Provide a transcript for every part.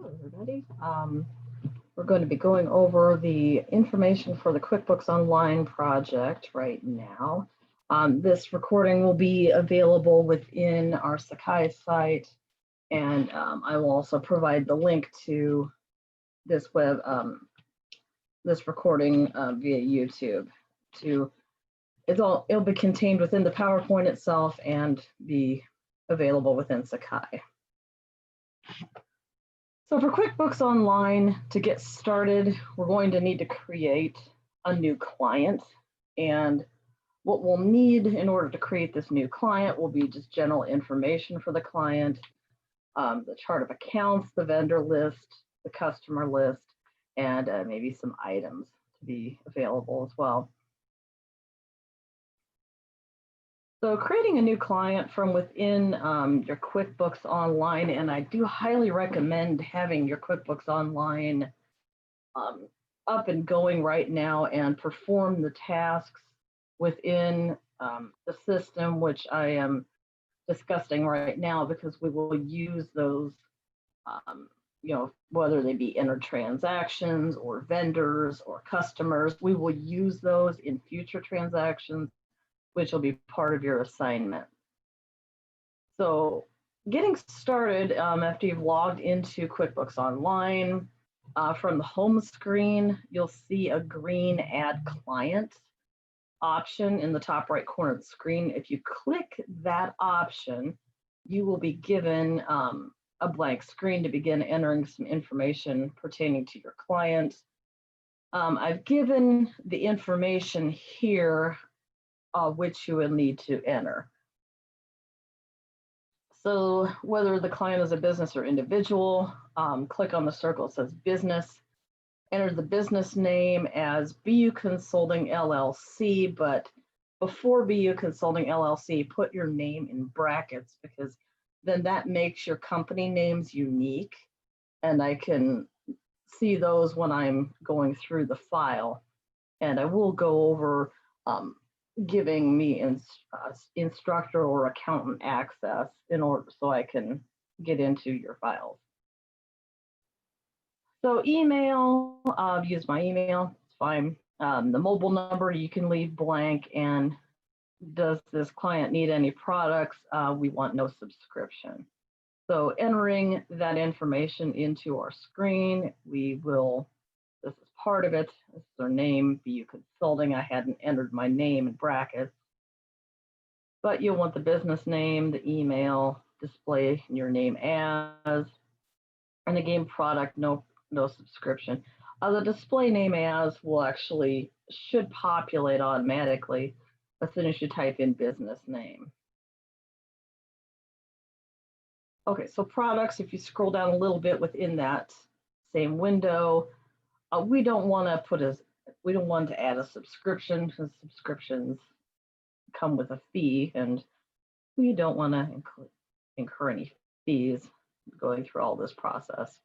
Hello, everybody. We're going to be going over the information for the QuickBooks Online project right now. This recording will be available within our Sakai site, and I will also provide the link to this this recording via YouTube. It'll be contained within the PowerPoint itself and be available within Sakai. So for QuickBooks Online, to get started, we're going to need to create a new client. And what we'll need in order to create this new client will be just general information for the client, the chart of accounts, the vendor list, the customer list, and maybe some items to be available as well. So creating a new client from within your QuickBooks Online, and I do highly recommend having your QuickBooks Online up and going right now and perform the tasks within the system, which I am discussing right now, because we will use those, whether they be entered transactions or vendors or customers, we will use those in future transactions, which will be part of your assignment. So getting started, after you've logged into QuickBooks Online, from the home screen, you'll see a green Add Client option in the top right corner of the screen. If you click that option, you will be given a blank screen to begin entering some information pertaining to your client. I've given the information here which you will need to enter. So whether the client is a business or individual, click on the circle that says business, enter the business name as BU Consulting LLC, but before BU Consulting LLC, put your name in brackets, because then that makes your company names unique, and I can see those when I'm going through the file. And I will go over giving me instructor or accountant access in order so I can get into your files. So email, use my email, it's fine. The mobile number you can leave blank, and does this client need any products? We want no subscription. So entering that information into our screen, this is part of it. This is their name, BU Consulting. I hadn't entered my name in brackets, but you'll want the business name, the email, display your name as, and the game product, no subscription. The display name as should populate automatically as soon as you type in business name. Okay, so products, if you scroll down a little bit within that same window, we don't want to add a subscription, because subscriptions come with a fee, and we don't want to incur any fees going through all this process.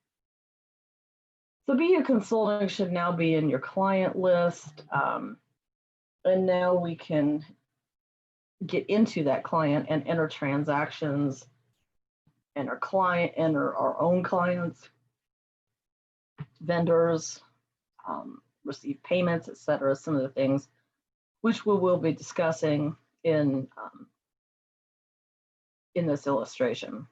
So BU Consulting should now be in your client list, and now we can get into that client and enter transactions, enter our own clients, vendors, receive payments, etc. Some of the things which we will be discussing in this illustration.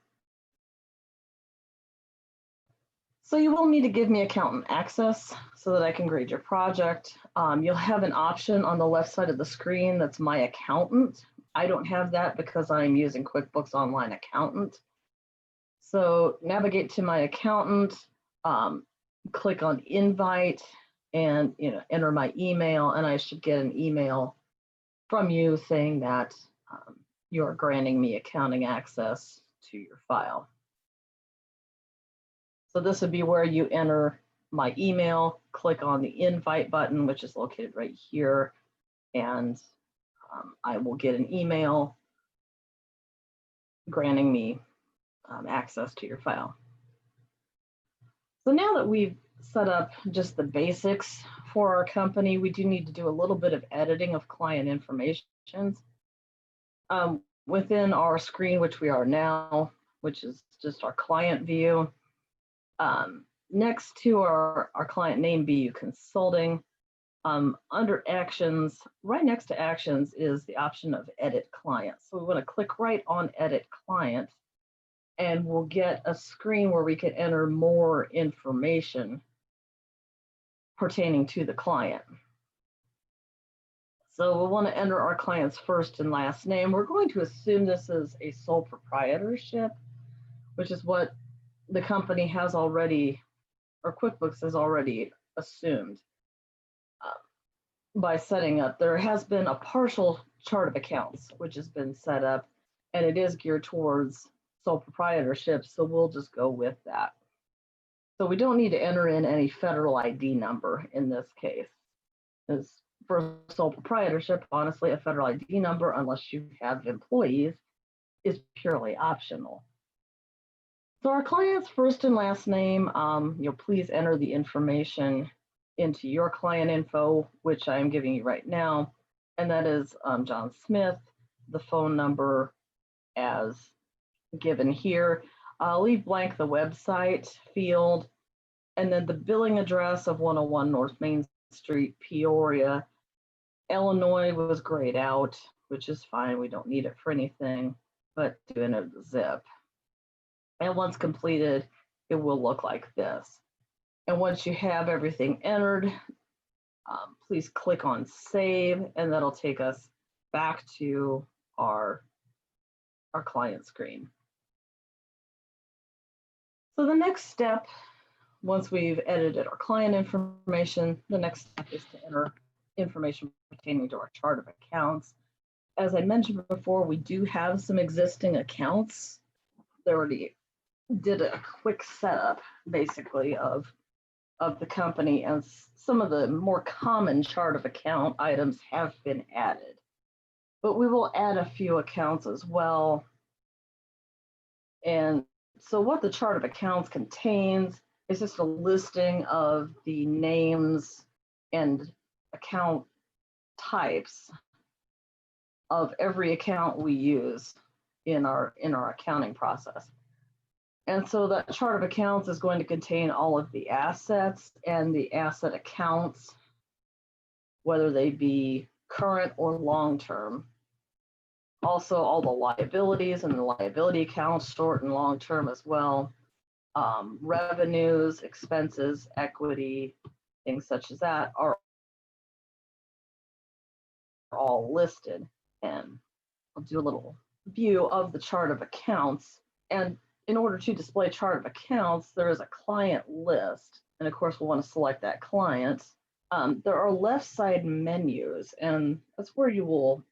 So you will need to give me accountant access so that I can grade your project. You'll have an option on the left side of the screen that's My Accountant. I don't have that because I'm using QuickBooks Online Accountant. So navigate to My Accountant, click on Invite, and enter my email, and I should get an email from you saying that you are granting me accounting access to your file. So this would be where you enter my email, click on the invite button, which is located right here, and I will get an email granting me access to your file. So now that we've set up just the basics for our company, we do need to do a little bit of editing of client information. Within our screen, which we are now, which is just our client view, Next to our client name, BU Consulting, under Actions, right next to Actions is the option of Edit Client. So we want to click right on Edit Client, and we'll get a screen where we can enter more information pertaining to the client. So we'll want to enter our client's first and last name. We're going to assume this is a sole proprietorship, which is what the company has already, or QuickBooks has already assumed by setting up. There has been a partial chart of accounts, which has been set up, and it is geared towards sole proprietorship, so we'll just go with that. So we don't need to enter in any federal ID number in this case. As for sole proprietorship, honestly, a federal ID number, unless you have employees, is purely optional. So our client's first and last name, please enter the information into your client info, which I am giving you right now, and that is John Smith, the phone number as given here. I'll leave blank the website field, and then the billing address of 101 North Main Street, Peoria, Illinois was grayed out, which is fine. We don't need it for anything, but to enter the zip. And once completed, it will look like this. And once you have everything entered, please click on Save, and that'll take us back to our client screen. So the next step, once we've edited our client information, the next step is to enter information pertaining to our chart of accounts. As I mentioned before, we do have some existing accounts. They already did a quick setup, basically, of the company, and some of the more common chart of account items have been added. But we will add a few accounts as well. And so what the chart of accounts contains is just a listing of the names and account types of every account we use in our accounting process. And so that chart of accounts is going to contain all of the assets and the asset accounts, whether they be current or long-term. Also, all the liabilities and the liability accounts, short and long-term as well. Revenues, expenses, equity, things such as that are all listed. And I'll do a little view of the chart of accounts. And in order to display chart of accounts, there is a client list. And of course, we'll want to select that client. There are left side menus, and that's where you will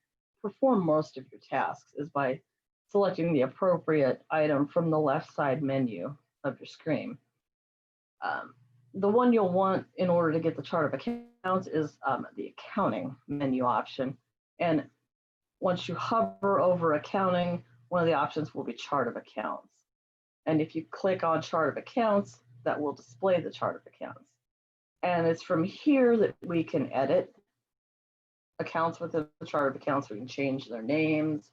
perform most of your tasks, is by selecting the appropriate item from the left side menu of your screen. The one you'll want in order to get the chart of accounts is the accounting menu option. And once you hover over accounting, one of the options will be chart of accounts. And if you click on chart of accounts, that will display the chart of accounts. And it's from here that we can edit accounts within the chart of accounts. We can change their names,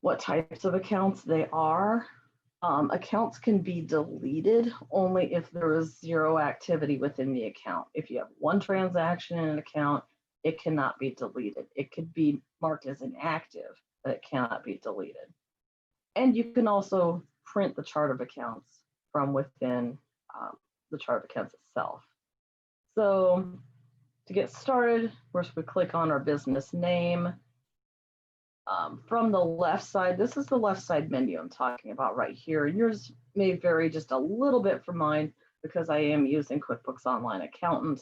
what types of accounts they are. Accounts can be deleted only if there is zero activity within the account. If you have one transaction in an account, it cannot be deleted. It could be marked as inactive, but it cannot be deleted. And you can also print the chart of accounts from within the chart of accounts itself. So to get started, first we click on our business name. From the left side, this is the left side menu I'm talking about right here. And yours may vary just a little bit from mine because I am using QuickBooks Online Accountant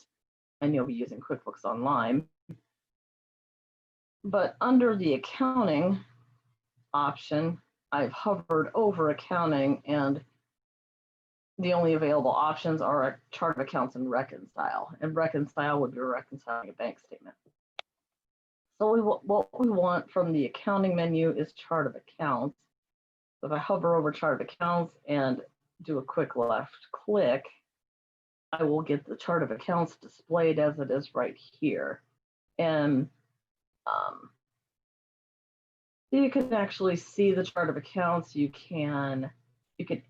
and you'll be using QuickBooks Online. But under the accounting option, I've hovered over accounting, and the only available options are chart of accounts and reconcile. And reconcile would be reconciling a bank statement. So what we want from the accounting menu is chart of accounts. So if I hover over chart of accounts and do a quick left click, I will get the chart of accounts displayed as it is right here. And you can actually see the chart of accounts. You can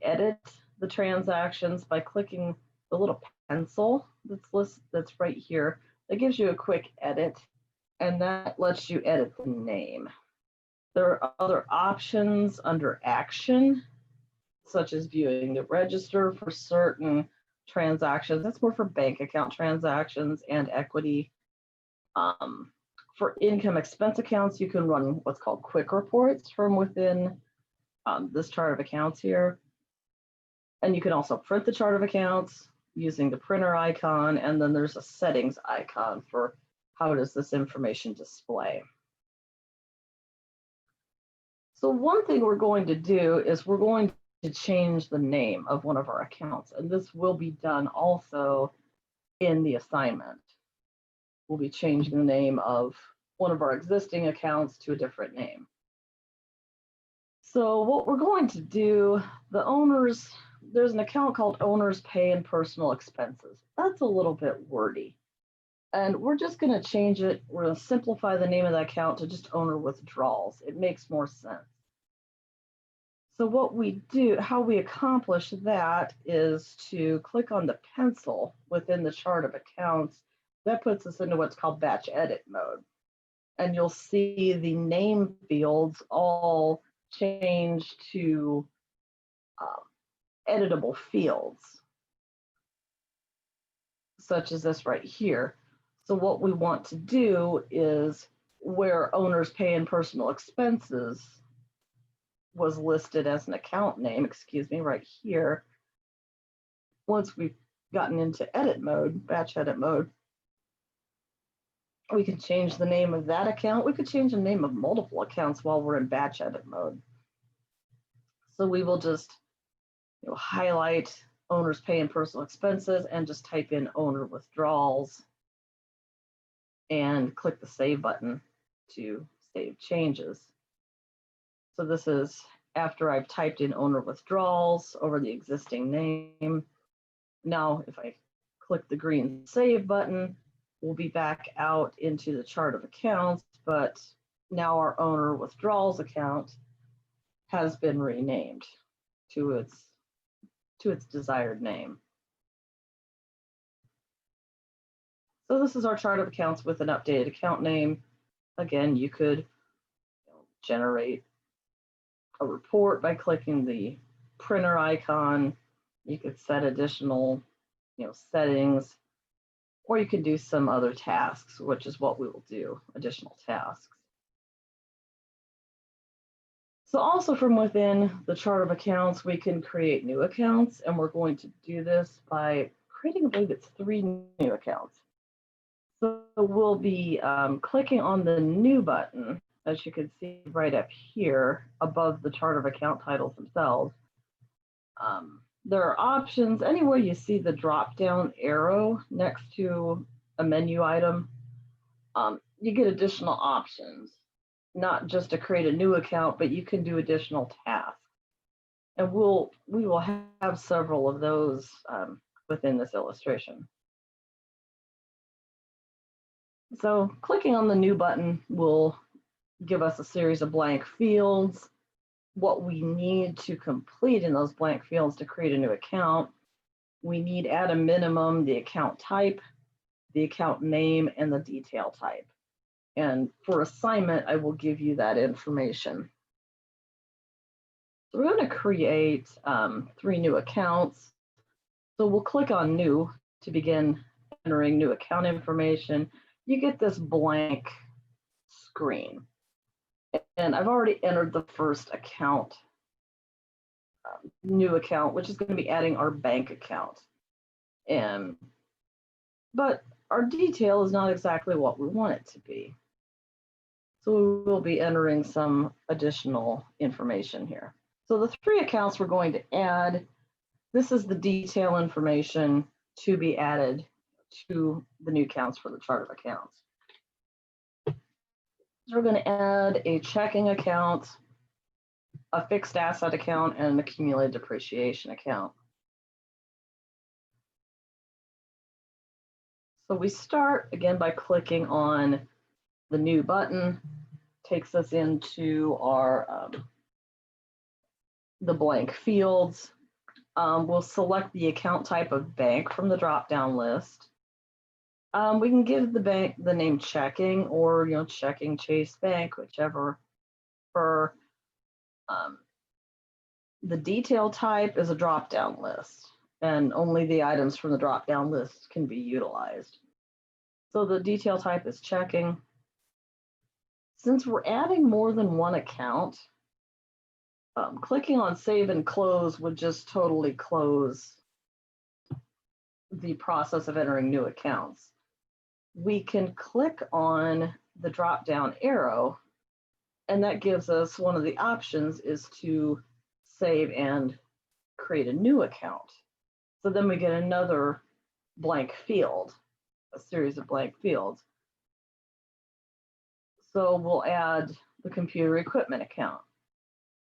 edit the transactions by clicking the little pencil that's right here. That gives you a quick edit, and that lets you edit the name. There are other options under action, such as viewing the register for certain transactions. That's more for bank account transactions and equity. For income expense accounts, you can run what's called quick reports from within this chart of accounts here. And you can also print the chart of accounts using the printer icon, and then there's a settings icon for how does this information display. So one thing we're going to do is we're going to change the name of one of our accounts, and this will be done also in the assignment. We'll be changing the name of one of our existing accounts to a different name. So what we're going to do, the owners, there's an account called Owners Pay and Personal Expenses. That's a little bit wordy. And we're just going to change it. We're going to simplify the name of that account to just Owner Withdrawals. It makes more sense. So what we do, how we accomplish that is to click on the pencil within the chart of accounts. That puts us into what's called batch edit mode. And you'll see the name fields all change to editable fields, such as this right here. So what we want to do is where Owners Pay and Personal Expenses was listed as an account name, right here. Once we've gotten into edit mode, batch edit mode, we can change the name of that account. We could change the name of multiple accounts while we're in batch edit mode. So we will just highlight Owners Pay and Personal Expenses and just type in Owner Withdrawals and click the Save button to save changes. So this is after I've typed in Owner Withdrawals over the existing name. Now, if I click the green Save button, we'll be back out into the chart of accounts, but now our Owner Withdrawals account has been renamed to its desired name. So this is our chart of accounts with an updated account name. Again, you could generate a report by clicking the printer icon. You could set additional settings, or you could do some other tasks, which is what we will do, additional tasks. So also from within the chart of accounts, we can create new accounts, and we're going to do this by creating, I believe it's 3 new accounts. So we'll be clicking on the new button, as you can see right up here above the chart of account titles themselves. There are options anywhere you see the drop down arrow next to a menu item. You get additional options, not just to create a new account, but you can do additional tasks. And we will have several of those within this illustration. So clicking on the new button will give us a series of blank fields. What we need to complete in those blank fields to create a new account, we need at a minimum the account type, the account name, and the detail type. And for assignment, I will give you that information. So we're going to create 3 new accounts. So we'll click on New to begin entering new account information. You get this blank screen. And I've already entered the first account, new account, which is going to be adding our bank account. But our detail is not exactly what we want it to be. So we will be entering some additional information here. So the 3 accounts we're going to add, this is the detail information to be added to the new accounts for the chart of accounts. So we're going to add a checking account, a fixed asset account, and an accumulated depreciation account. So we start again by clicking on the new button, takes us into our the blank fields. We'll select the account type of bank from the drop-down list. We can give the bank the name checking or, checking Chase Bank, whichever. For the detail type is a drop-down list, and only the items from the drop-down list can be utilized. So the detail type is checking. Since we're adding more than one account, clicking on save and close would just totally close the process of entering new accounts. We can click on the drop-down arrow, and that gives us one of the options is to save and create a new account. So then we get another blank field, a series of blank fields. So we'll add the computer equipment account.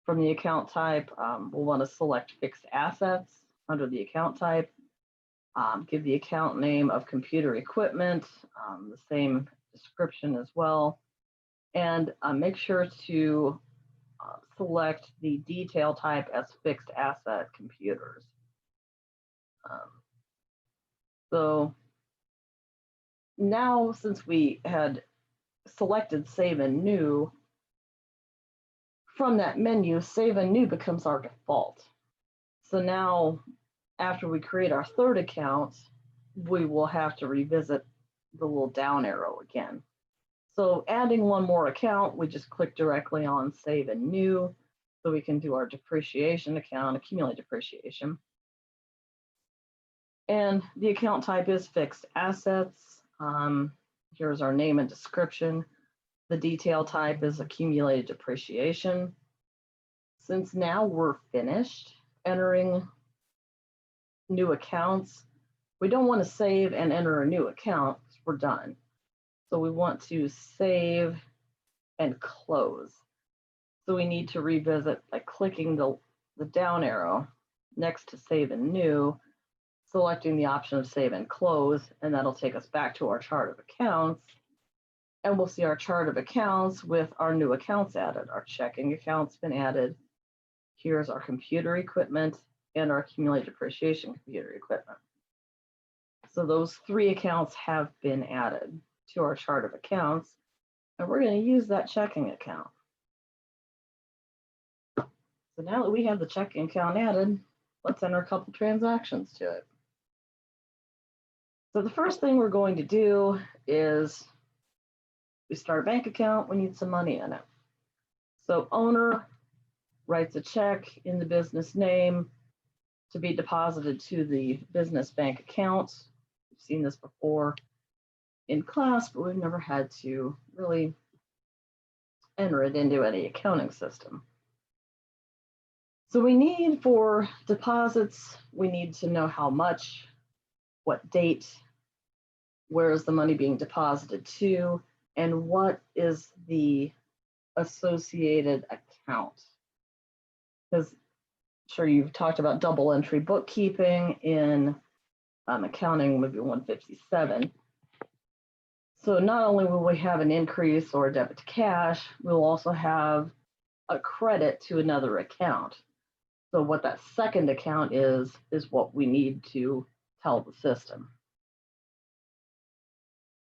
From the account type, we'll want to select fixed assets under the account type. Give the account name of computer equipment, the same description as well. And make sure to select the detail type as fixed asset computers. So now, since we had selected save and new, from that menu, save and new becomes our default. So now, after we create our third account, we will have to revisit the little down arrow again. So adding one more account, we just click directly on save and new, so we can do our depreciation account, accumulate depreciation. And the account type is fixed assets. Here's our name and description. The detail type is accumulated depreciation. Since now we're finished entering new accounts, we don't want to save and enter a new account because we're done. So we want to save and close. So we need to revisit by clicking the down arrow next to save and new, selecting the option of save and close, and that'll take us back to our chart of accounts. And we'll see our chart of accounts with our new accounts added. Our checking account's been added. Here's our computer equipment and our accumulated depreciation computer equipment. So those three accounts have been added to our chart of accounts, and we're going to use that checking account. So now that we have the checking account added, let's enter a couple transactions to it. So the first thing we're going to do is we start a bank account, we need some money in it. So owner writes a check in the business name to be deposited to the business bank account. We've seen this before in class, but we've never had to really enter it into any accounting system. So we need, for deposits, we need to know how much, what date, where is the money being deposited to, and what is the associated account. Because sure, you've talked about double entry bookkeeping in accounting, maybe 157. So not only will we have an increase or a debit to cash, we'll also have a credit to another account. So what that second account is what we need to tell the system.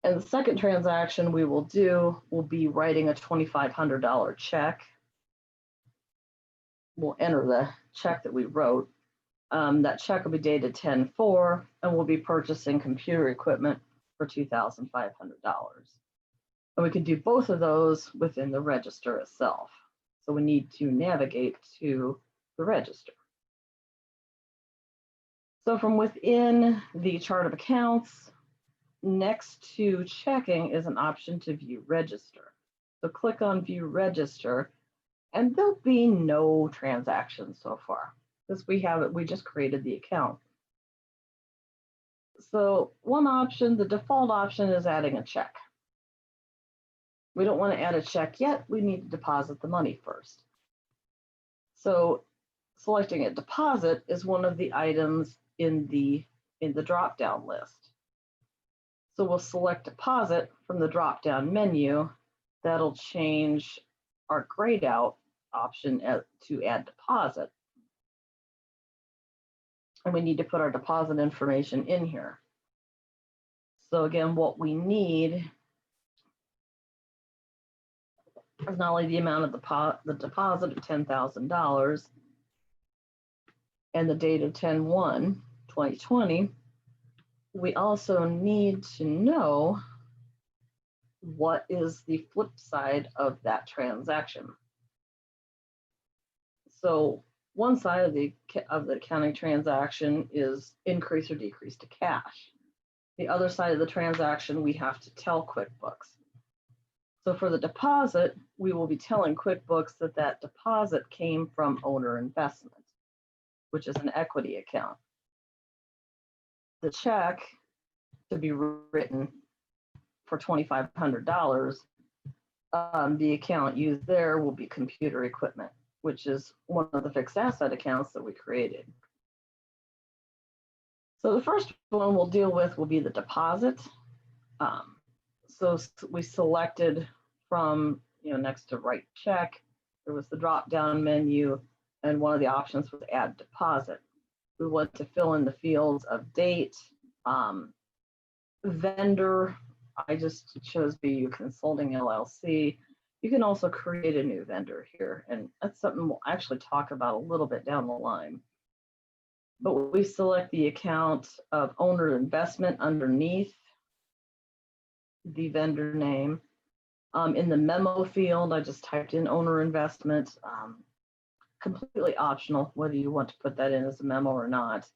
And the second transaction we will do will be writing a $2,500 check. We'll enter the check that we wrote. That check will be dated 10/4, and we'll be purchasing computer equipment for $2,500. And we can do both of those within the register itself. So we need to navigate to the register. So from within the chart of accounts, next to checking is an option to view register. So click on view register, and there'll be no transactions so far because we just created the account. So one option, the default option, is adding a check. We don't want to add a check yet. We need to deposit the money first. So selecting a deposit is one of the items in the drop-down list. So we'll select deposit from the drop-down menu. That'll change our grayed out option to add deposit. and we need to put our deposit information in here. So again, what we need is not only the amount of the deposit of $10,000 and the date of 10/1/2020, we also need to know what is the flip side of that transaction. So one side of the accounting transaction is increase or decrease to cash. The other side of the transaction, we have to tell QuickBooks. So for the deposit, we will be telling QuickBooks that that deposit came from owner investment, which is an equity account. The check to be written for $2,500, the account used there will be computer equipment, which is one of the fixed asset accounts that we created. So the first one we'll deal with will be the deposit. So we selected from, next to write check, there was the drop-down menu, and one of the options was add deposit. We want to fill in the fields of date, vendor. I just chose BU Consulting LLC. You can also create a new vendor here, and that's something we'll actually talk about a little bit down the line. But we select the account of owner investment underneath the vendor name. In the memo field, I just typed in owner investment, completely optional whether you want to put that in as a memo or not.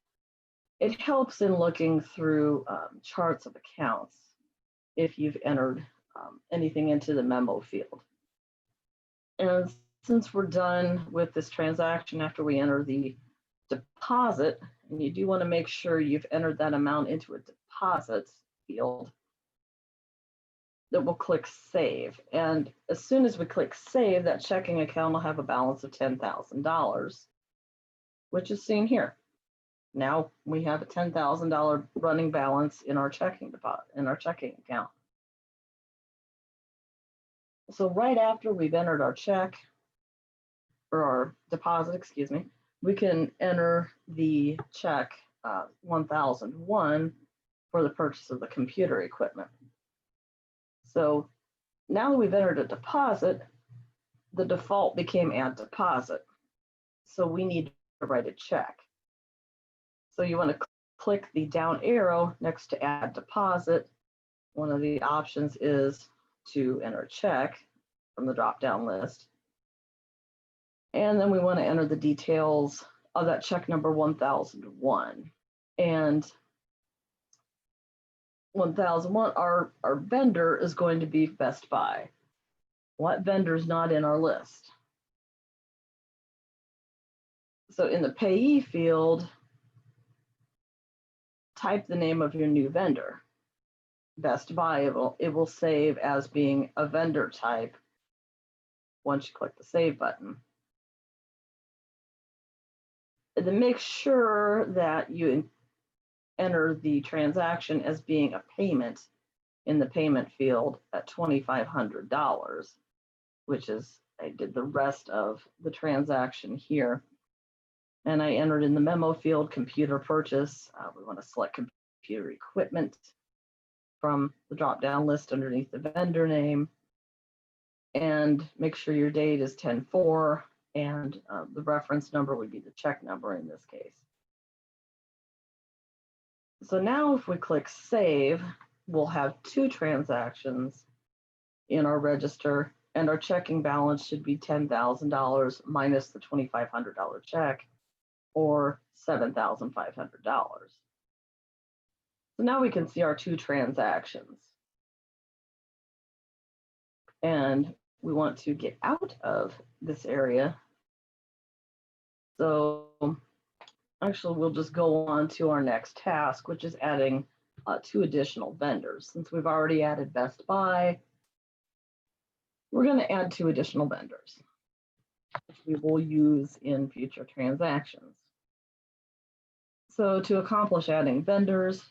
It helps in looking through charts of accounts if you've entered anything into the memo field. And since we're done with this transaction after we enter the deposit, and you do want to make sure you've entered that amount into a deposit field, that we'll click save. And as soon as we click save, that checking account will have a balance of $10,000, which is seen here. Now we have a $10,000 running balance in our checking account. So right after we've entered our check, or our deposit, excuse me, we can enter the check 1001 for the purchase of the computer equipment. So now that we've entered a deposit, the default became add deposit. So we need to write a check. So you want to click the down arrow next to add deposit. One of the options is to enter a check from the drop-down list. And then we want to enter the details of that check number 1001. And 1001, our vendor is going to be Best Buy. What vendor is not in our list? So in the payee field, type the name of your new vendor. Best Buy, it will save as being a vendor type once you click the save button. And then make sure that you enter the transaction as being a payment in the payment field at $2,500, which is, I did the rest of the transaction here. And I entered in the memo field computer purchase. We want to select computer equipment from the drop-down list underneath the vendor name, and make sure your date is 10/4, and the reference number would be the check number in this case. So now if we click save, we'll have two transactions in our register, and our checking balance should be $10,000 minus the $2,500 check, or $7,500. So now we can see our two transactions. And we want to get out of this area. So actually, we'll just go on to our next task, which is adding 2 additional vendors. Since we've already added Best Buy, we're going to add 2 additional vendors, which we will use in future transactions. So to accomplish adding vendors,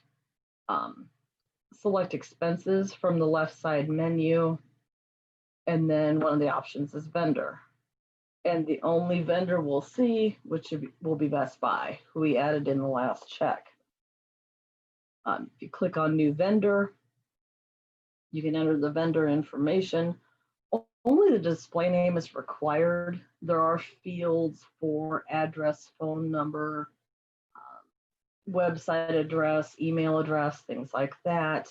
select expenses from the left side menu, and then one of the options is vendor. And the only vendor we'll see, which will be Best Buy, who we added in the last check. If you click on New Vendor, you can enter the vendor information. Only the display name is required. There are fields for address, phone number, website address, email address, things like that.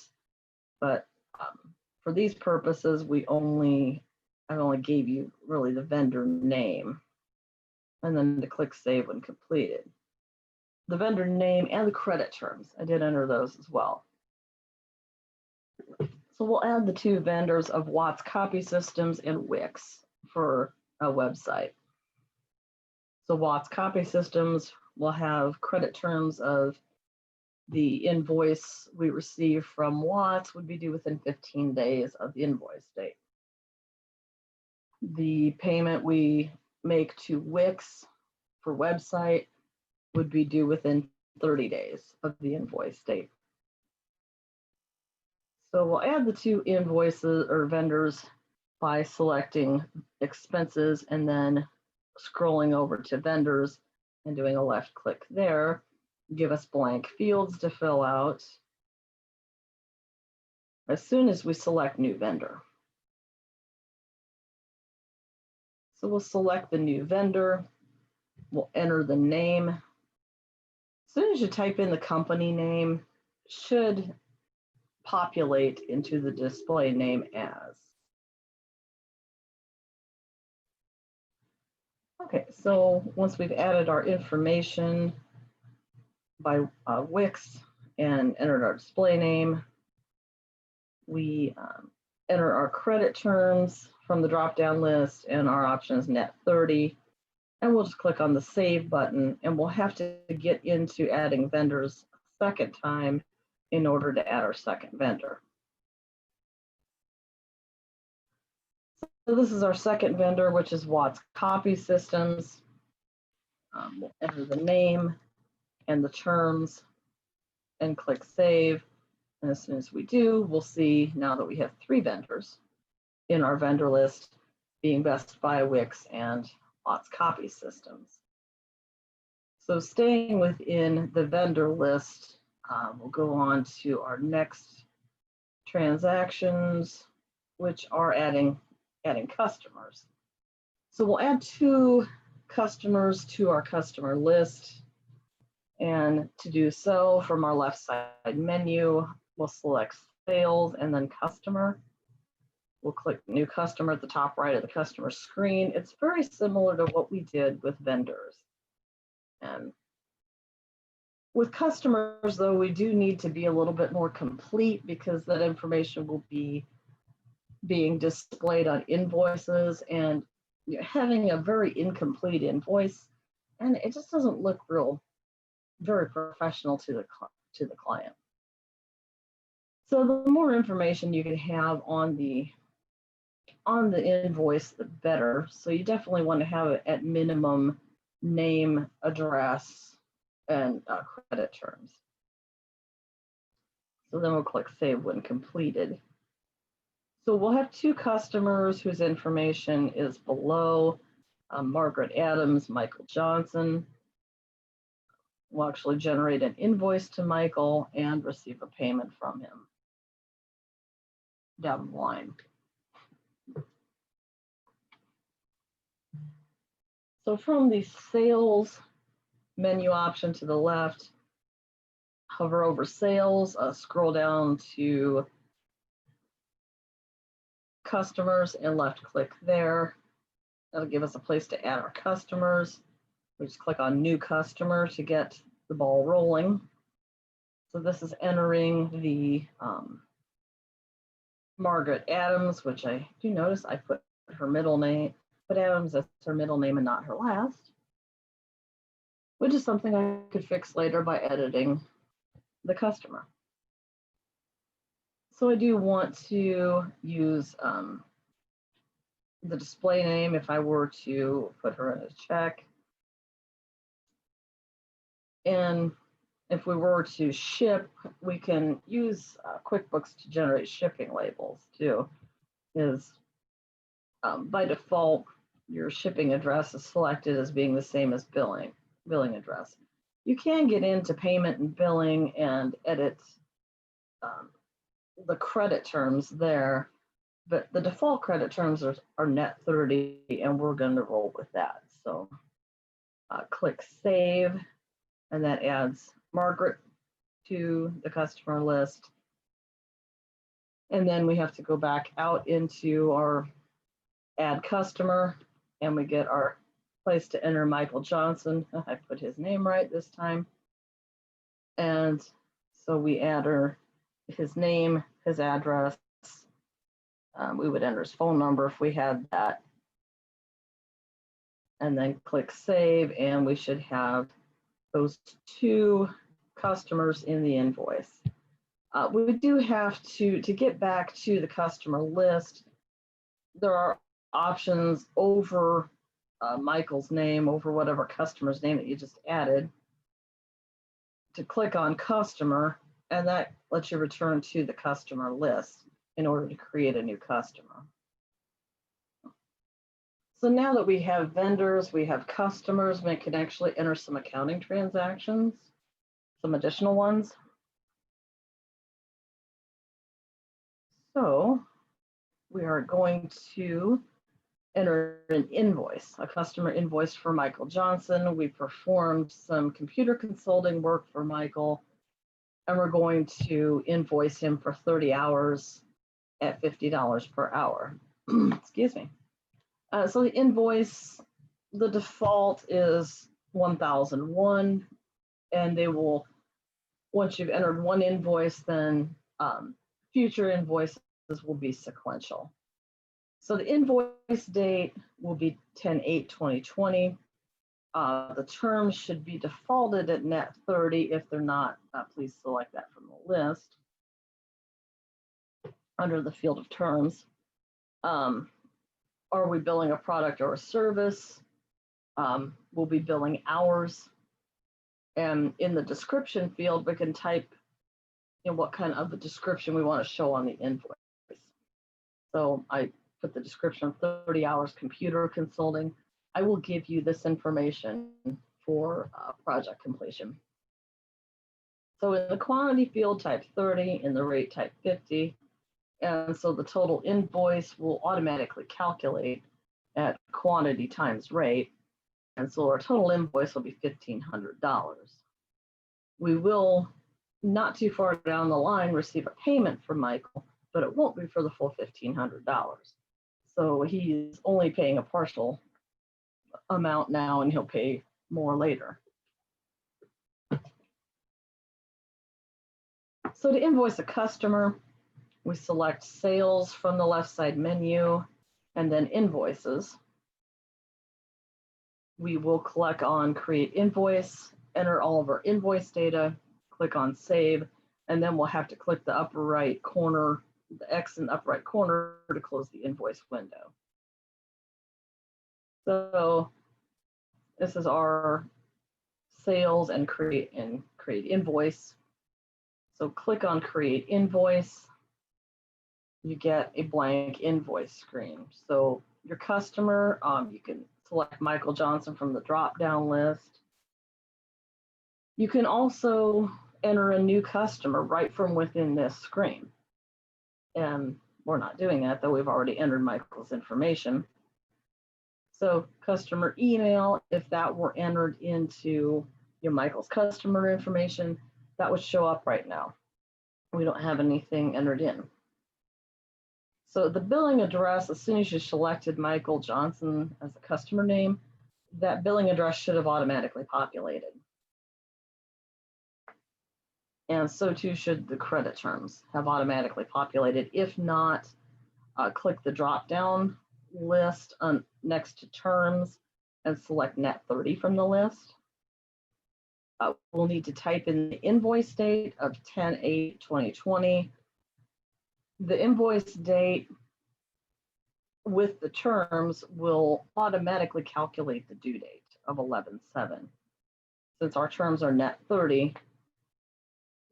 But for these purposes, I only gave you really the vendor name, and then to click Save when completed. The vendor name and the credit terms, I did enter those as well. So we'll add the two vendors of Watts Copy Systems and Wix for a website. So Watts Copy Systems will have credit terms of the invoice we receive from Watts would be due within 15 days of the invoice date. The payment we make to Wix for website would be due within 30 days of the invoice date. So we'll add the two invoices or vendors by selecting expenses and then scrolling over to vendors and doing a left click there. Give us blank fields to fill out as soon as we select new vendor. So we'll select the new vendor. We'll enter the name. As soon as you type in the company name, should populate into the display name as. Okay, so once we've added our information by Wix and entered our display name, we enter our credit terms from the drop-down list, and our option is net 30. And we'll just click on the Save button, and we'll have to get into adding vendors a second time in order to add our second vendor. So this is our second vendor, which is Watts Copy Systems. We'll enter the name and the terms and click Save. And as soon as we do, we'll see now that we have three vendors in our vendor list, being Best Buy, Wix, and Watts Copy Systems. So staying within the vendor list, we'll go on to our next transactions, which are adding customers. So we'll add two customers to our customer list. And to do so, from our left side menu, we'll select Sales and then Customer. We'll click New Customer at the top right of the customer screen. It's very similar to what we did with vendors. And with customers, though, we do need to be a little bit more complete because that information will be being displayed on invoices, and having a very incomplete invoice, and it just doesn't look very professional to the client. So the more information you can have on the invoice, the better. So you definitely want to have it at minimum name, address, and credit terms. So then we'll click Save when completed. So we'll have two customers whose information is below. Margaret Adams, Michael Johnson. We'll actually generate an invoice to Michael and receive a payment from him down the line. So from the sales menu option to the left, hover over sales, scroll down to customers and left click there. That'll give us a place to add our customers. We just click on new customer to get the ball rolling. So this is entering the Margaret Adams, which I do notice I put her middle name, but Adams as her middle name and not her last, which is something I could fix later by editing the customer. So I do want to use the display name if I were to put her in a check. And if we were to ship, we can use QuickBooks to generate shipping labels too. By default, your shipping address is selected as being the same as billing address. You can get into payment and billing and edit the credit terms there, but the default credit terms are net 30, and we're going to roll with that. So click save, and that adds Margaret to the customer list. And then we have to go back out into our add customer, and we get our place to enter Michael Johnson. I put his name right this time. And so we enter his name, his address. We would enter his phone number if we had that. And then click save, and we should have those 2 customers in the invoice. We do have to get back to the customer list. There are options over Michael's name, over whatever customer's name that you just added, to click on customer, and that lets you return to the customer list in order to create a new customer. So now that we have vendors, we have customers, we can actually enter some accounting transactions, some additional ones. So we are going to enter an invoice, a customer invoice for Michael Johnson. We performed some computer consulting work for Michael, and we're going to invoice him for 30 hours at $50 per hour. Excuse me. So the invoice, the default is 1001, and they will, once you've entered one invoice, then future invoices will be sequential. So the invoice date will be 10/8/2020. The terms should be defaulted at net 30. If they're not, please select that from the list under the field of terms. Are we billing a product or a service? We'll be billing hours. And in the description field, we can type in what kind of a description we want to show on the invoice. So I put the description 30 hours computer consulting. I will give you this information for project completion. So in the quantity field, type 30, in the rate, type 50. And so the total invoice will automatically calculate at quantity times rate. And so our total invoice will be $1,500. We will, not too far down the line, receive a payment from Michael, but it won't be for the full $1,500. So he's only paying a partial amount now, and he'll pay more later. So to invoice a customer, we select sales from the left side menu, and then invoices. We will click on create invoice, enter all of our invoice data, click on save, and then we'll have to click the upper right corner, the X in the upper right corner, to close the invoice window. So this is our sales and create invoice. So click on create invoice. You get a blank invoice screen. So your customer, you can select Michael Johnson from the drop-down list. You can also enter a new customer right from within this screen. And we're not doing that, though we've already entered Michael's information. So customer email, if that were entered into your Michael's customer information, that would show up right now. We don't have anything entered in. So the billing address, as soon as you selected Michael Johnson as the customer name, that billing address should have automatically populated. And so too should the credit terms have automatically populated. If not, click the drop-down list next to terms and select net 30 from the list. We'll need to type in the invoice date of 10/8/2020. The invoice date with the terms will automatically calculate the due date of 11/7. Since our terms are net 30,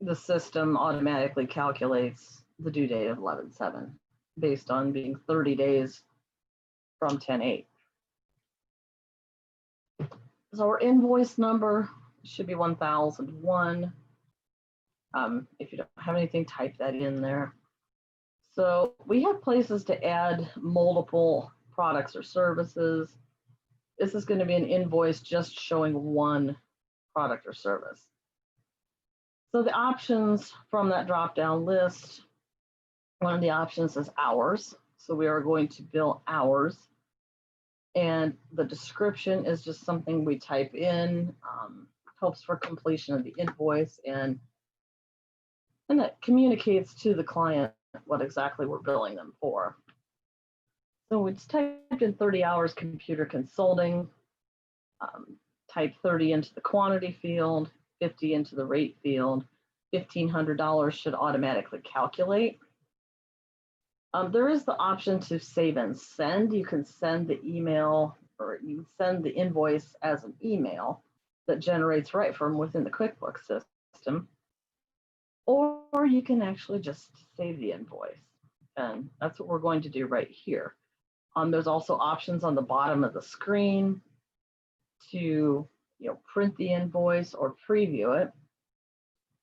the system automatically calculates the due date of 11/7 based on being 30 days from 10/8. So our invoice number should be 1001. If you don't have anything, type that in there. So we have places to add multiple products or services. This is going to be an invoice just showing one product or service. So the options from that drop-down list, one of the options is hours. So we are going to bill hours. And the description is just something we type in, helps for completion of the invoice, and that communicates to the client what exactly we're billing them for. So we just typed in 30 hours computer consulting, type 30 into the quantity field, 50 into the rate field, $1,500 should automatically calculate. There is the option to save and send. You can send the email, or you can send the invoice as an email that generates right from within the QuickBooks system, or you can actually just save the invoice. And that's what we're going to do right here. There's also options on the bottom of the screen to print the invoice or preview it.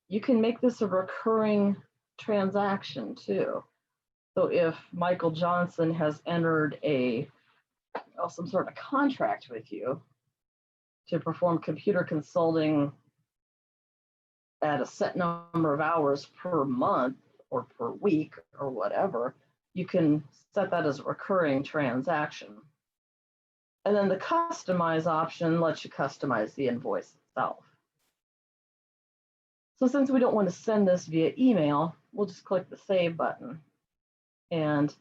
You can make this a recurring transaction too. So if Michael Johnson has entered some sort of contract with you to perform computer consulting at a set number of hours per month or per week or whatever, you can set that as a recurring transaction. And then the customize option lets you customize the invoice itself. So since we don't want to send this via email, we'll just click the save button. And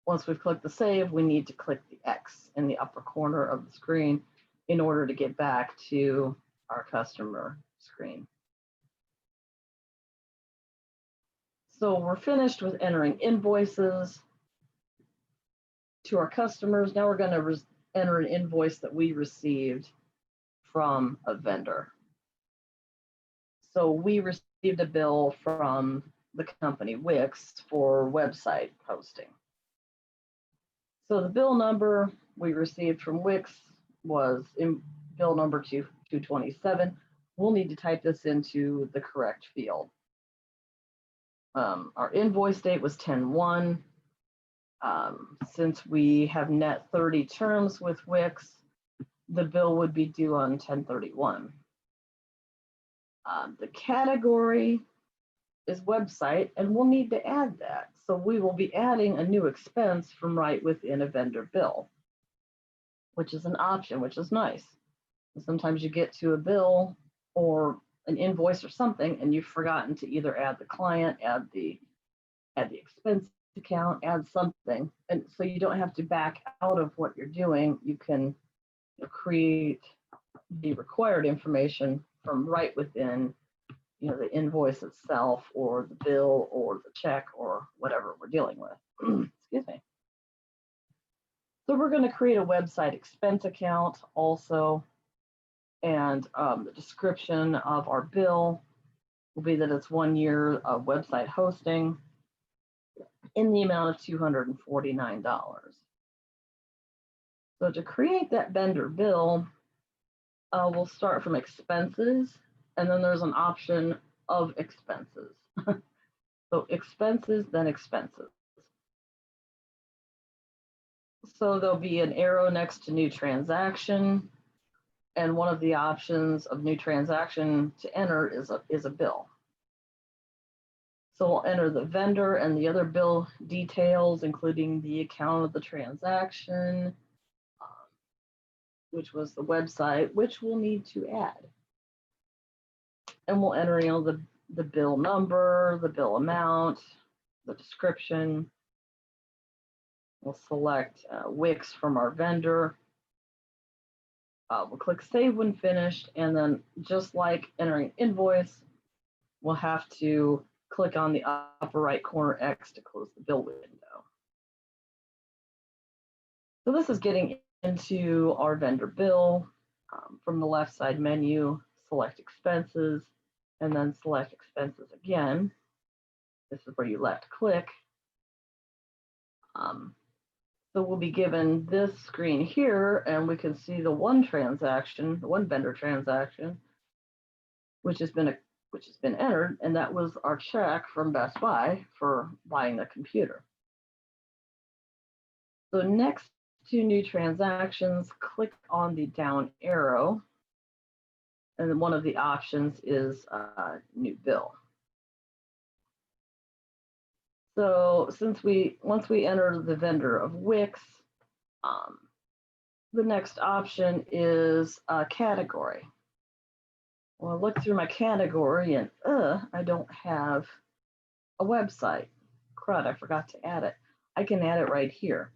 once we've clicked the save, we need to click the X in the upper corner of the screen in order to get back to our customer screen. So we're finished with entering invoices to our customers. Now we're going to enter an invoice that we received from a vendor. So we received a bill from the company Wix for website hosting. So the bill number we received from Wix was in bill number 227. We'll need to type this into the correct field. Our invoice date was 10/1. Since we have net 30 terms with Wix, the bill would be due on 10/31. The category is website, and we'll need to add that. So we will be adding a new expense from right within a vendor bill, which is an option, which is nice. Sometimes you get to a bill or an invoice or something, and you've forgotten to either add the client, add the expense account, add something, and so you don't have to back out of what you're doing. You can create the required information from right within the invoice itself, or the bill, or the check, or whatever we're dealing with. Excuse me. So we're going to create a website expense account also, and the description of our bill will be that it's 1 year of website hosting in the amount of $249. So to create that vendor bill, we'll start from expenses, and then there's an option of expenses. So expenses, then expenses. So there'll be an arrow next to new transaction, and one of the options of new transaction to enter is a bill. So we'll enter the vendor and the other bill details, including the account of the transaction, which was the website, which we'll need to add. And we'll enter the bill number, the bill amount, the description. We'll select Wix from our vendor. We'll click Save when finished, and then just like entering invoice, we'll have to click on the upper right corner X to close the bill window. So this is getting into our vendor bill. From the left side menu, select expenses, and then select expenses again. This is where you left click. So we'll be given this screen here, and we can see the one transaction, the one vendor transaction, which has been entered, and that was our check from Best Buy for buying the computer. So next to new transactions, click on the down arrow, and then one of the options is new bill. So once we enter the vendor of Wix, the next option is category. Well, I look through my category and I don't have a website. Crud, I forgot to add it. I can add it right here.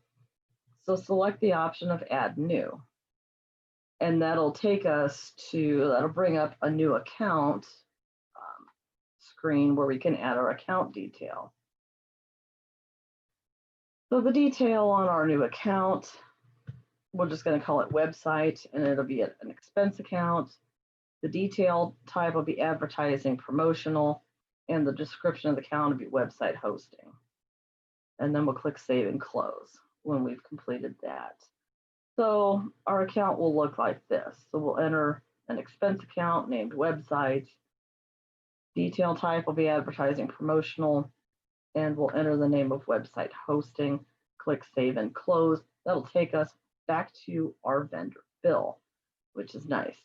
So select the option of add new. And that'll bring up a new account screen where we can add our account detail. So the detail on our new account, we're just going to call it website, and it'll be an expense account. The detail type will be advertising promotional, and the description of the account will be website hosting. And then we'll click save and close when we've completed that. So our account will look like this. So we'll enter an expense account named website. Detail type will be advertising promotional, and we'll enter the name of website hosting, click save and close. That'll take us back to our vendor bill, which is nice.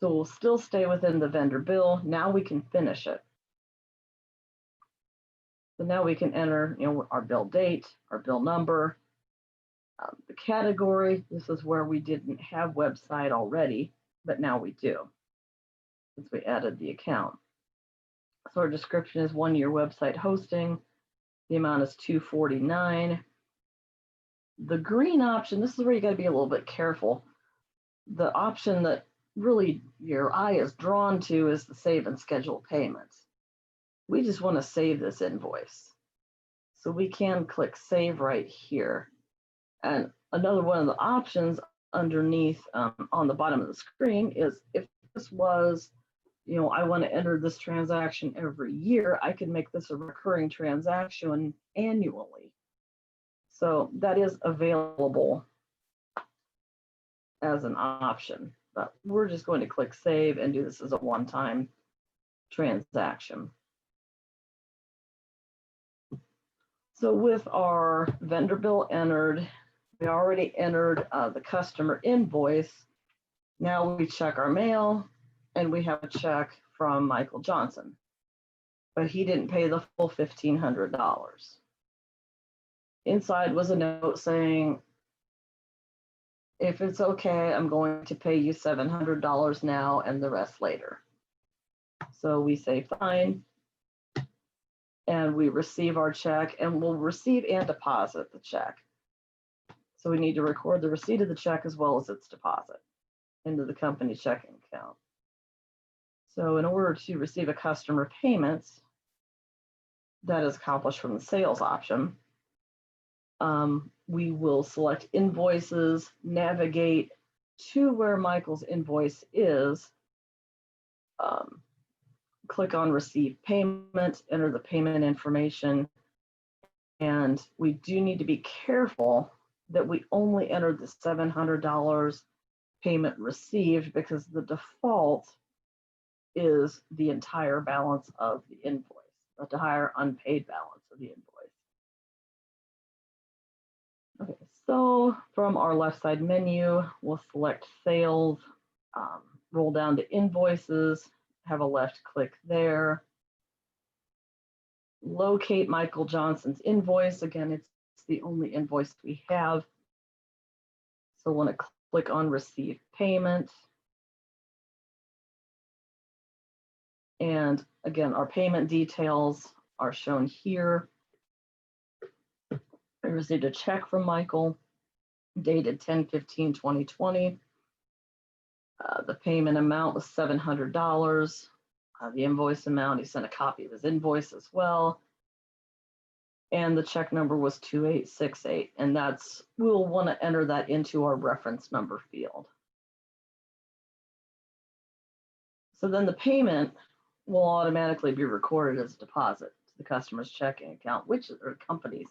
So we'll still stay within the vendor bill. Now we can finish it. So now we can enter, our bill date, our bill number, the category. This is where we didn't have website already, but now we do, since we added the account. So our description is 1 year website hosting. The amount is $249. The green option, this is where you got to be a little bit careful. The option that really your eye is drawn to is the save and schedule payments. We just want to save this invoice. So we can click save right here. And another one of the options underneath on the bottom of the screen is if this was, I want to enter this transaction every year, I can make this a recurring transaction annually. So that is available as an option, but we're just going to click save and do this as a one-time transaction. So with our vendor bill entered, we already entered the customer invoice. Now we check our mail and we have a check from Michael Johnson, but he didn't pay the full $1,500. Inside was a note saying, if it's okay, I'm going to pay you $700 now and the rest later. So we say fine, and we receive our check, and we'll receive and deposit the check. So we need to record the receipt of the check as well as its deposit into the company checking account. So in order to receive a customer payment, that is accomplished from the sales option. We will select invoices, navigate to where Michael's invoice is, click on receive payment, enter the payment information, and we do need to be careful that we only enter the $700 payment received, because the default is the entire balance of the invoice, the entire unpaid balance of the invoice. Okay, so from our left side menu, we'll select sales, roll down to invoices, have a left click there. Locate Michael Johnson's invoice. Again, it's the only invoice we have. So we'll want to click on receive payment. And again, our payment details are shown here. I received a check from Michael dated 10/15/2020. The payment amount was $700. The invoice amount, he sent a copy of his invoice as well. And the check number was 2868. And we'll want to enter that into our reference number field. So then the payment will automatically be recorded as a deposit to the customer's checking account, or company's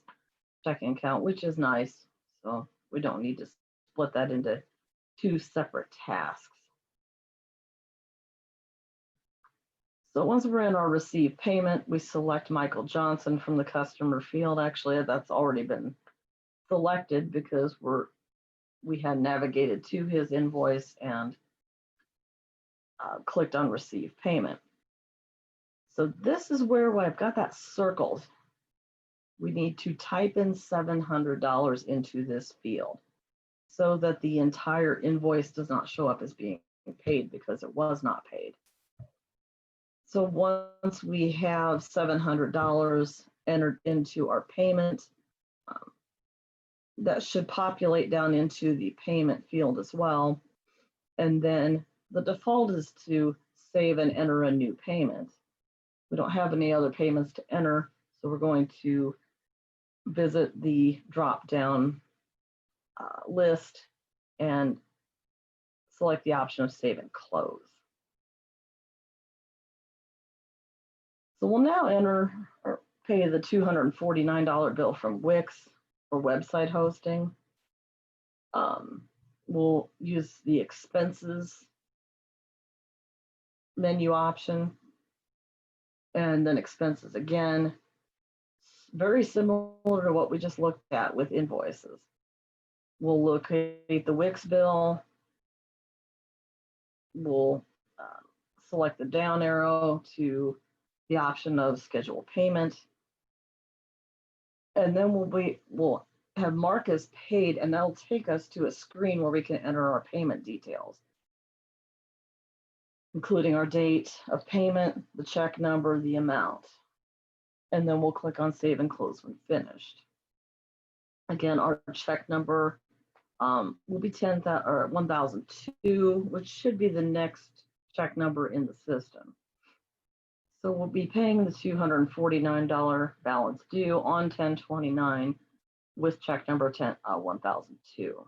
checking account, which is nice. So we don't need to split that into two separate tasks. So once we're in our receive payment, we select Michael Johnson from the customer field. Actually, that's already been selected because we had navigated to his invoice and clicked on receive payment. So this is where I've got that circled. We need to type in $700 into this field so that the entire invoice does not show up as being paid because it was not paid. So once we have $700 entered into our payment, that should populate down into the payment field as well. And then the default is to save and enter a new payment. We don't have any other payments to enter, so we're going to visit the drop-down list and select the option of save and close. So we'll now enter or pay the $249 bill from Wix for website hosting. We'll use the expenses menu option and then expenses again. Very similar to what we just looked at with invoices. We'll locate the Wix bill. We'll select the down arrow to the option of schedule payment. And then we'll have mark as paid, and that'll take us to a screen where we can enter our payment details, including our date of payment, the check number, the amount. And then we'll click on save and close when finished. Again, our check number will be 1002, which should be the next check number in the system. So we'll be paying the $249 balance due on 10/29 with check number 1002.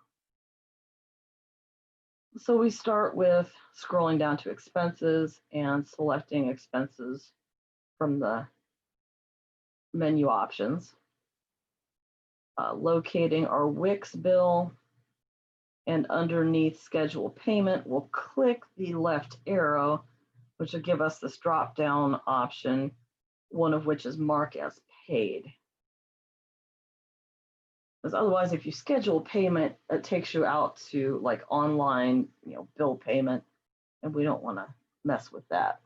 So we start with scrolling down to expenses and selecting expenses from the menu options, locating our Wix bill, and underneath schedule payment, we'll click the left arrow, which will give us this drop-down option, one of which is mark as paid. Because otherwise, if you schedule payment, it takes you out to like online, bill payment, and we don't want to mess with that.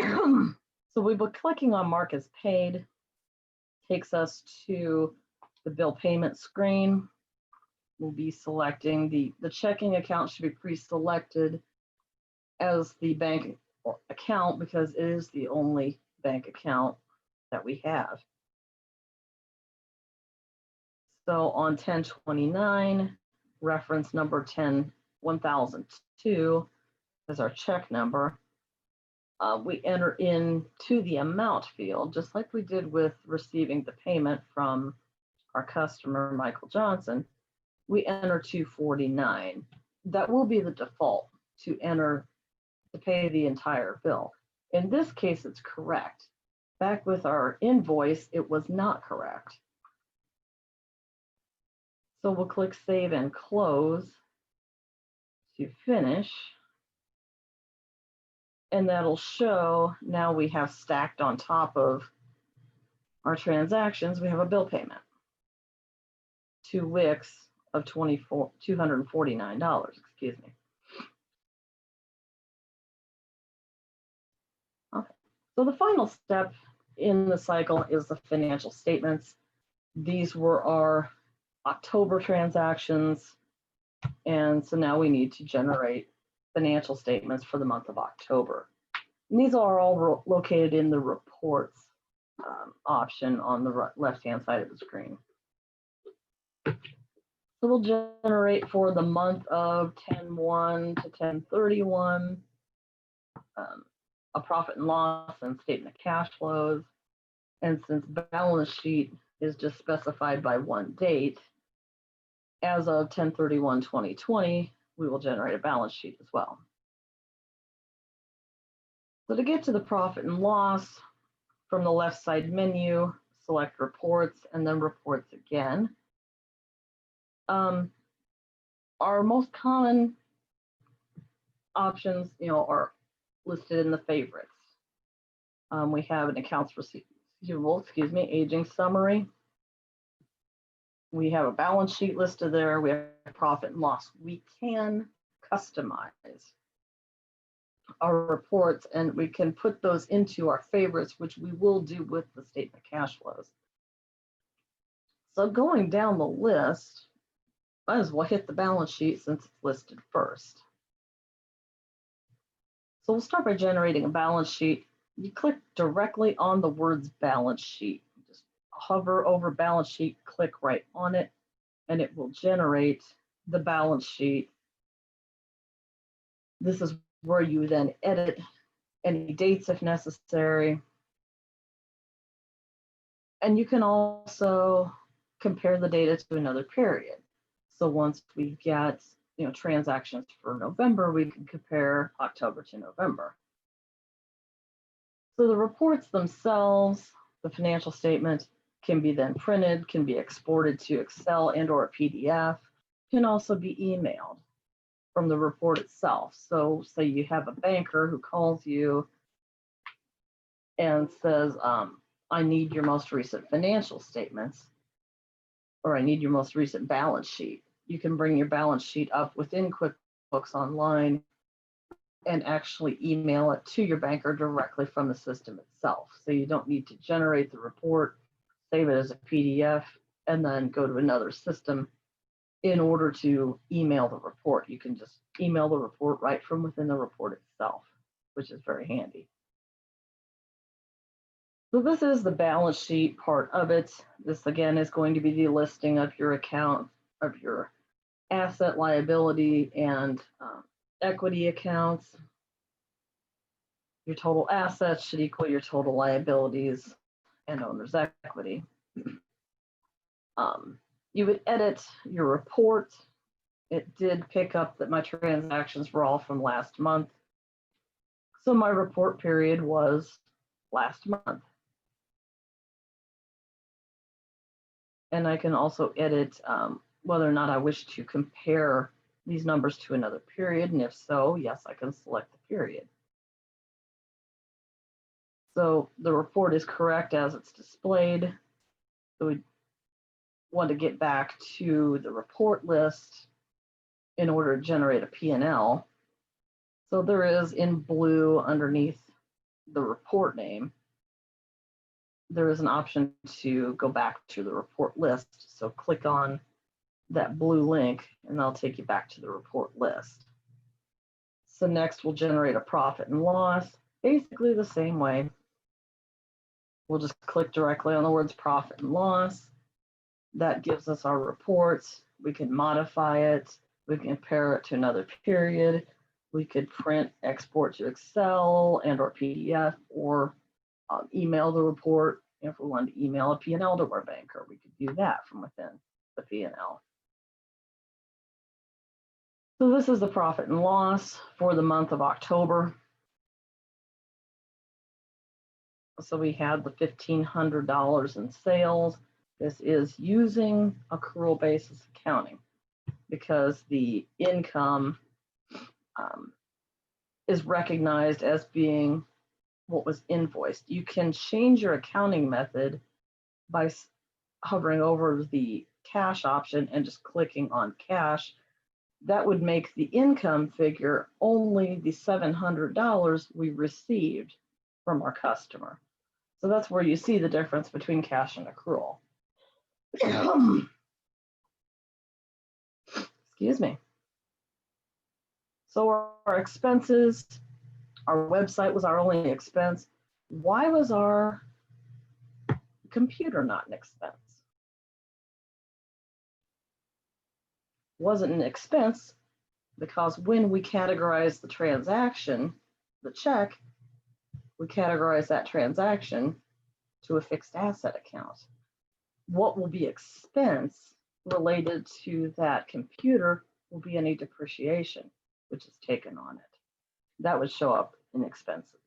So we'll be clicking on mark as paid, takes us to the bill payment screen. We'll be selecting the checking account should be pre-selected as the bank account because it is the only bank account that we have. So on 10/29, reference number 10/1002 is our check number. We enter into the amount field, just like we did with receiving the payment from our customer, Michael Johnson. We enter $249. That will be the default to pay the entire bill. In this case, it's correct. Back with our invoice, it was not correct. So we'll click save and close to finish. And that'll show now we have stacked on top of our transactions, we have a bill payment to Wix of $249, excuse me. Okay, so the final step in the cycle is the financial statements. These were our October transactions, and so now we need to generate financial statements for the month of October. And these are all located in the reports option on the left-hand side of the screen. So we'll generate for the month of 10/1 to 10/31 a profit and loss and statement of cash flows. And since balance sheet is just specified by one date, as of 10/31/2020, we will generate a balance sheet as well. So to get to the profit and loss, from the left side menu, select reports, and then reports again. Our most common options, are listed in the favorites. We have an accounts receivable, aging summary. We have a balance sheet listed there. We have profit and loss. We can customize our reports, and we can put those into our favorites, which we will do with the statement of cash flows. So going down the list, might as well hit the balance sheet since it's listed first. So we'll start by generating a balance sheet. You click directly on the words balance sheet. Just hover over balance sheet, click right on it, and it will generate the balance sheet. This is where you then edit any dates if necessary. And you can also compare the data to another period. So once we get transactions for November, we can compare October to November. So the reports themselves, the financial statement, can be then printed, can be exported to Excel and or a PDF, can also be emailed from the report itself. So say you have a banker who calls you and says, I need your most recent financial statements, or I need your most recent balance sheet. You can bring your balance sheet up within QuickBooks Online and actually email it to your banker directly from the system itself. So you don't need to generate the report, save it as a PDF, and then go to another system in order to email the report. You can just email the report right from within the report itself, which is very handy. So this is the balance sheet part of it. This again is going to be the listing of your account, of your asset, liability, and equity accounts. Your total assets should equal your total liabilities and owner's equity. You would edit your report. It did pick up that my transactions were all from last month. So my report period was last month. And I can also edit whether or not I wish to compare these numbers to another period. And if so, yes, I can select the period. So the report is correct as it's displayed. So we want to get back to the report list in order to generate a P&L. So there is in blue underneath the report name, there is an option to go back to the report list. So click on that blue link and that'll take you back to the report list. So next we'll generate a profit and loss, basically the same way. We'll just click directly on the words profit and loss. That gives us our reports. We can modify it. We can compare it to another period. We could print, export to Excel and or PDF, or email the report. If we wanted to email a P&L to our banker, we could do that from within the P&L. So this is the profit and loss for the month of October. So we had the $1,500 in sales. This is using accrual basis accounting because the income is recognized as being what was invoiced. You can change your accounting method by hovering over the cash option and just clicking on cash. That would make the income figure only the $700 we received from our customer. So that's where you see the difference between cash and accrual. Excuse me. So our expenses, our website was our only expense. Why was our computer not an expense? Wasn't an expense because when we categorize the transaction, the check, we categorize that transaction to a fixed asset account. What will be expense related to that computer will be any depreciation, which is taken on it. That would show up in expenses.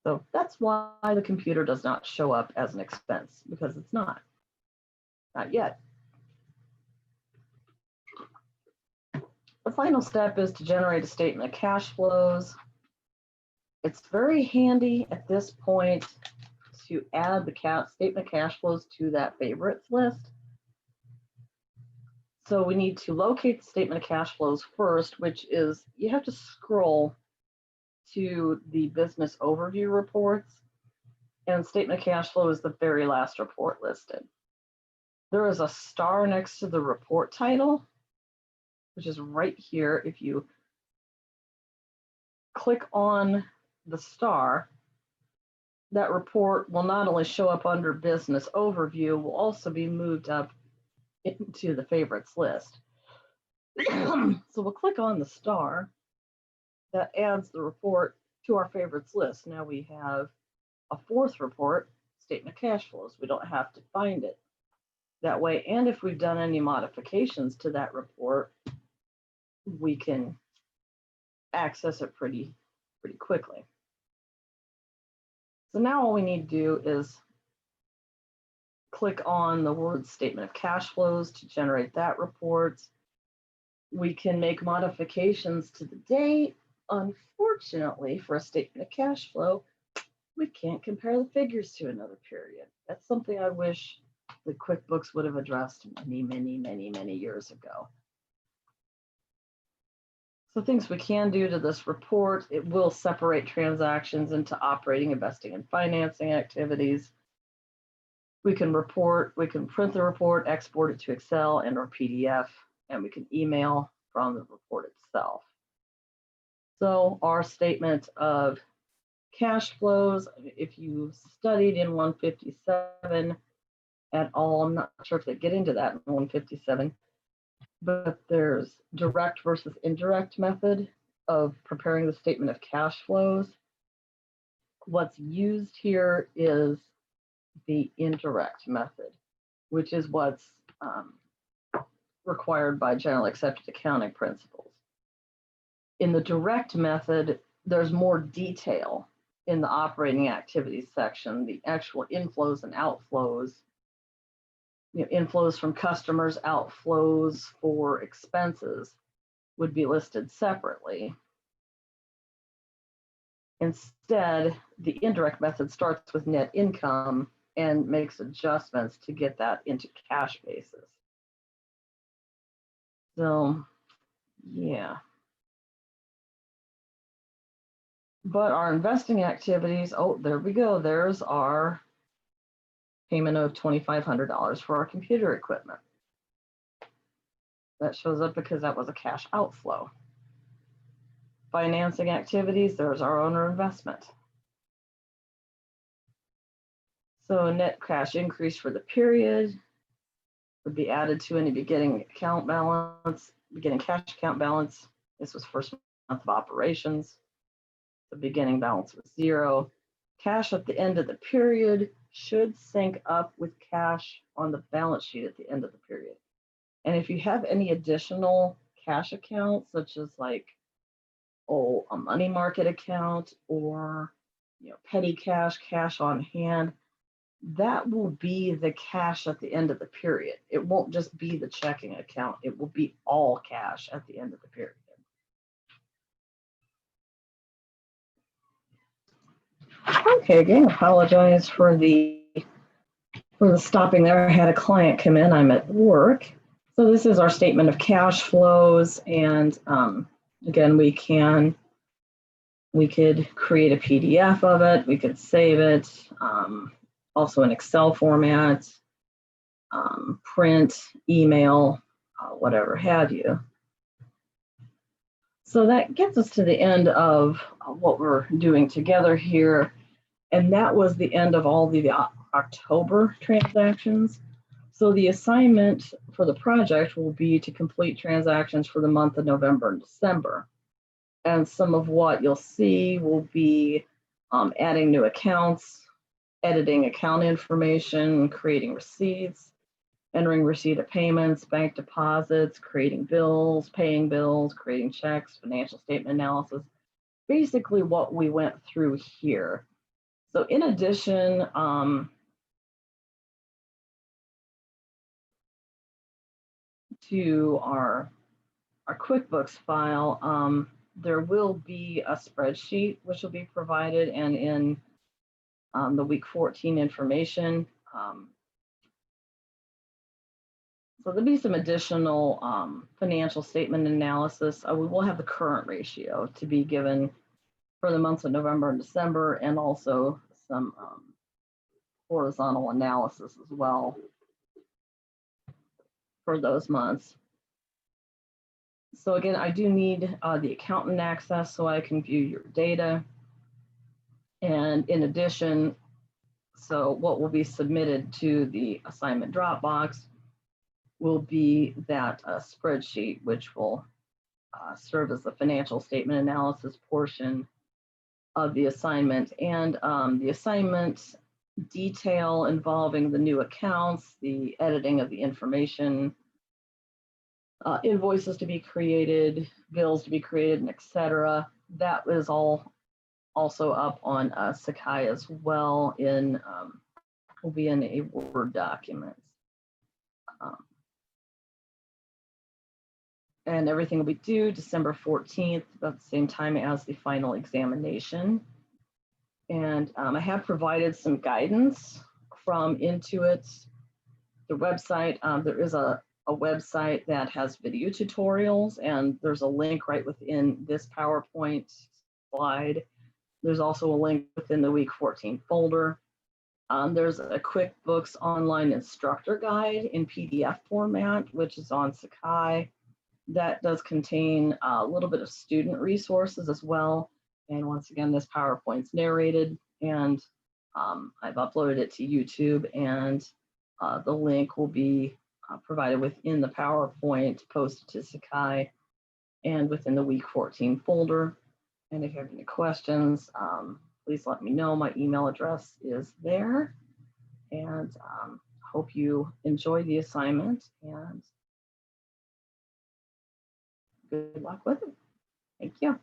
So that's why the computer does not show up as an expense, because it's not yet. The final step is to generate a statement of cash flows. It's very handy at this point to add the statement of cash flows to that favorites list. So we need to locate the statement of cash flows first, which is you have to scroll to the business overview reports, and statement of cash flow is the very last report listed. There is a star next to the report title, which is right here. If you click on the star, that report will not only show up under business overview, will also be moved up into the favorites list. So we'll click on the star. That adds the report to our favorites list. Now we have a fourth report, statement of cash flows. We don't have to find it that way. And if we've done any modifications to that report, we can access it pretty quickly. So now all we need to do is click on the word statement of cash flows to generate that report. We can make modifications to the date. Unfortunately, for a statement of cash flow, we can't compare the figures to another period. That's something I wish the QuickBooks would have addressed many years ago. So things we can do to this report, it will separate transactions into operating, investing, and financing activities. We can print the report, export it to Excel and or PDF, and we can email from the report itself. So our statement of cash flows, if you studied in 157 at all, I'm not sure if they get into that in 157, but there's direct versus indirect method of preparing the statement of cash flows. What's used here is the indirect method, which is what's required by generally accepted accounting principles. In the direct method, there's more detail in the operating activities section, the actual inflows and outflows, inflows from customers, outflows for expenses would be listed separately. Instead, the indirect method starts with net income and makes adjustments to get that into cash basis. So, yeah. But our investing activities, oh, there we go. There's our payment of $2,500 for our computer equipment. That shows up because that was a cash outflow. Financing activities, there's our owner investment. So net cash increase for the period would be added to any beginning account balance, beginning cash account balance. This was first month of operations. The beginning balance was 0. Cash at the end of the period should sync up with cash on the balance sheet at the end of the period. And if you have any additional cash accounts, such as like, a money market account or petty cash, cash on hand, that will be the cash at the end of the period. It won't just be the checking account. It will be all cash at the end of the period. Okay, again, apologize for the stopping there. I had a client come in. I'm at work. So this is our statement of cash flows, and again, we could create a PDF of it. We could save it, also in Excel format, print, email, whatever have you. So that gets us to the end of what we're doing together here. And that was the end of all the October transactions. So the assignment for the project will be to complete transactions for the month of November and December. And some of what you'll see will be adding new accounts, editing account information, creating receipts, entering receipt of payments, bank deposits, creating bills, paying bills, creating checks, financial statement analysis. Basically what we went through here. So in addition, to our QuickBooks file, there will be a spreadsheet which will be provided, and in the week 14 information. So there'll be some additional financial statement analysis. We will have the current ratio to be given for the months of November and December, and also some horizontal analysis as well for those months. So again, I do need the accountant access so I can view your data. And in addition, so what will be submitted to the assignment Dropbox will be that spreadsheet, which will serve as the financial statement analysis portion of the assignment. And the assignment detail involving the new accounts, the editing of the information, invoices to be created, bills to be created, and etc. That is all also up on Sakai as well, in will be in a Word document. And everything will be due December 14th, about the same time as the final examination. And I have provided some guidance from Intuit, the website. There is a website that has video tutorials, and there's a link right within this PowerPoint slide. There's also a link within the week 14 folder. There's a QuickBooks Online instructor guide in PDF format, which is on Sakai. That does contain a little bit of student resources as well. And once again, this PowerPoint's narrated, and I've uploaded it to YouTube, and the link will be provided within the PowerPoint posted to Sakai and within the week 14 folder. And if you have any questions, please let me know. My email address is there, and hope you enjoy the assignment, and good luck with it. Thank you.